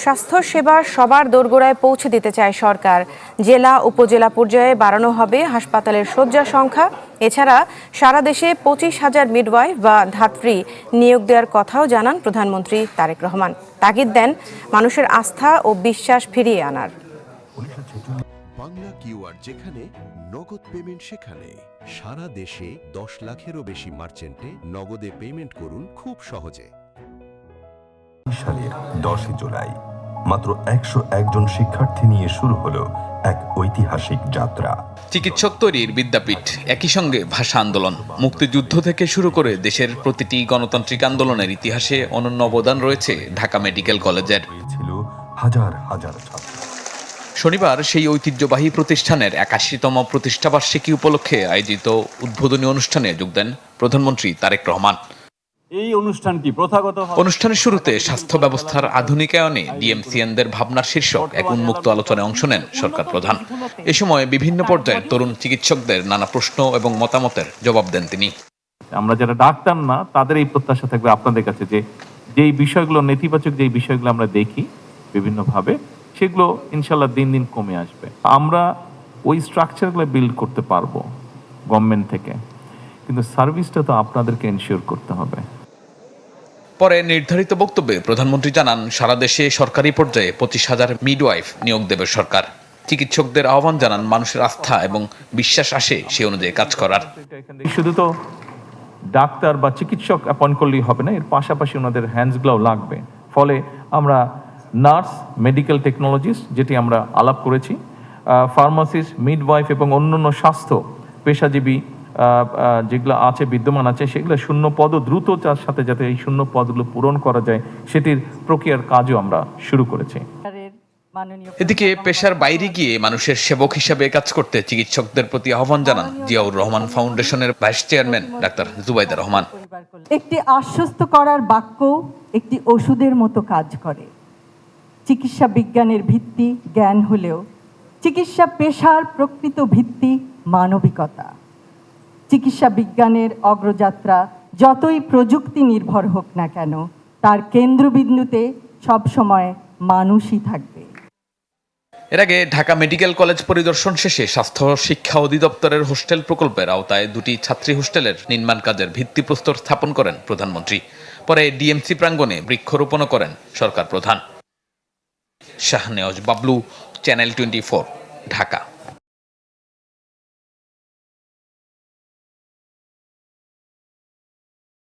স্বাস্থ্য সেবা সবার দোরগোড়ায় পৌঁছে দিতে চায় সরকার। জেলা উপজেলা পর্যায়ে বাড়ানো হবে হাসপাতালের শয্যা সংখ্যা। এছাড়া সারা দেশে 25,000 মিডওয়াইফ বা ধাত্রী নিয়োগ দেওয়ার কথাও জানান প্রধানমন্ত্রী তারেক রহমান। তাগিদ দেন মানুষের আস্থা ও বিশ্বাস ফিরিয়ে আনার। বাংলা কিউআর যেখানে নগদ পেমেন্ট সেখানে। সারা দেশে 10 লাখেরও বেশি মার্চেন্টে নগদে পেমেন্ট করুন খুব সহজে। সালের 10 জুলাই মাত্র 101 জন শিক্ষার্থী নিয়ে শুরু হলো এক ঐতিহাসিক যাত্রা। চিকিৎসক তৈরির বিদ্যাপীঠ, একই সঙ্গে ভাষা আন্দোলন, মুক্তিযুদ্ধ থেকে শুরু করে দেশের প্রতিটি গণতান্ত্রিক আন্দোলনের ইতিহাসে অনন্য অবদান রয়েছে ঢাকা মেডিকেল কলেজের। ছিল হাজার হাজার ছাত্র। শনিবার সেই ঐতিহ্যবাহী প্রতিষ্ঠানের 81তম প্রতিষ্ঠাবার্ষিকী উপলক্ষে আয়োজিত উদ্বোধনী অনুষ্ঠানে যোগ দেন প্রধানমন্ত্রী তারেক রহমান। এই অনুষ্ঠানটি প্রথাগত অনুষ্ঠানের শুরুতে স্বাস্থ্য ব্যবস্থার আধুনিকায়নে ডিএমসিএনদের ভাবনার শীর্ষক এক উন্মুক্ত আলোচনায় অংশ নেন সরকার প্রধান। এ সময় বিভিন্ন পর্যায়ের তরুণ চিকিৎসকদের নানা প্রশ্ন এবং মতামতের জবাব দেন তিনি। আমরা যারা ডাক্তার না তাদের এই প্রত্যাশা থাকবে আপনাদের কাছে যে যেই বিষয়গুলো নেতিবাচক, যেই বিষয়গুলো আমরা দেখি বিভিন্নভাবে, সেগুলো ইনশাল্লাহ দিন দিন কমে আসবে। আমরা ওই স্ট্রাকচারগুলো বিল্ড করতে পারবো গভর্নমেন্ট থেকে, কিন্তু সার্ভিসটা তো আপনাদেরকে এনশিওর করতে হবে। পরে নির্ধারিত বক্তব্যে প্রধানমন্ত্রী জানান, সারা দেশে সরকারি পর্যায়ে 25,000 মিডওয়াইফ নিয়োগ দেবে সরকার। চিকিৎসকদের আহ্বান জানান মানুষের আস্থা এবং বিশ্বাস আসে সে অনুযায়ী কাজ করার। শুধু তো ডাক্তার বা চিকিৎসক অ্যাপয়েন্ট করলেই হবে না, এর পাশাপাশি ওনাদের হ্যান্ডসগুলোও লাগবে। ফলে আমরা নার্স, মেডিকেল টেকনোলজিস্ট যেটি আমরা আলাপ করেছি, ফার্মাসিস্ট, মিডওয়াইফ এবং অন্যান্য স্বাস্থ্য পেশাজীবী যেগুলো আছে, বিদ্যমান আছে, সেগুলো শূন্য পদও দ্রুত যার সাথে যাতে এই শূন্য পদগুলো পূরণ করা যায় সেটির প্রক্রিয়ার কাজও আমরা শুরু করেছি। এদিকে পেশার বাইরে গিয়ে মানুষের সেবক হিসেবে কাজ করতে চিকিৎসকদের প্রতি আহ্বান জানান জিয়াউর রহমান ফাউন্ডেশনের vice chairman doctor Zubaida Rahman. একটি আশ্বস্ত করার বাক্য একটি ওষুধের মতো কাজ করে। চিকিৎসা বিজ্ঞানের ভিত্তি জ্ঞান হলেও চিকিৎসা পেশার প্রকৃত ভিত্তি মানবিকতা। চিকিৎসা বিজ্ঞানের অগ্রযাত্রা যতই প্রযুক্তি নির্ভর হোক না কেন, তার কেন্দ্রবিন্দুতে সবসময় মানুষই থাকবে। এর আগে ঢাকা মেডিকেল কলেজ পরিদর্শন শেষে স্বাস্থ্য শিক্ষা অধিদপ্তরের হোস্টেল প্রকল্পের আওতায় 2টি ছাত্রী হোস্টেলের নির্মাণ কাজের ভিত্তিপ্রস্তর স্থাপন করেন প্রধানমন্ত্রী। পরে ডিএমসি প্রাঙ্গণে বৃক্ষরোপণও করেন সরকার প্রধান। শাহনেওয়াজ বাবলু, চ্যানেল 24, ঢাকা।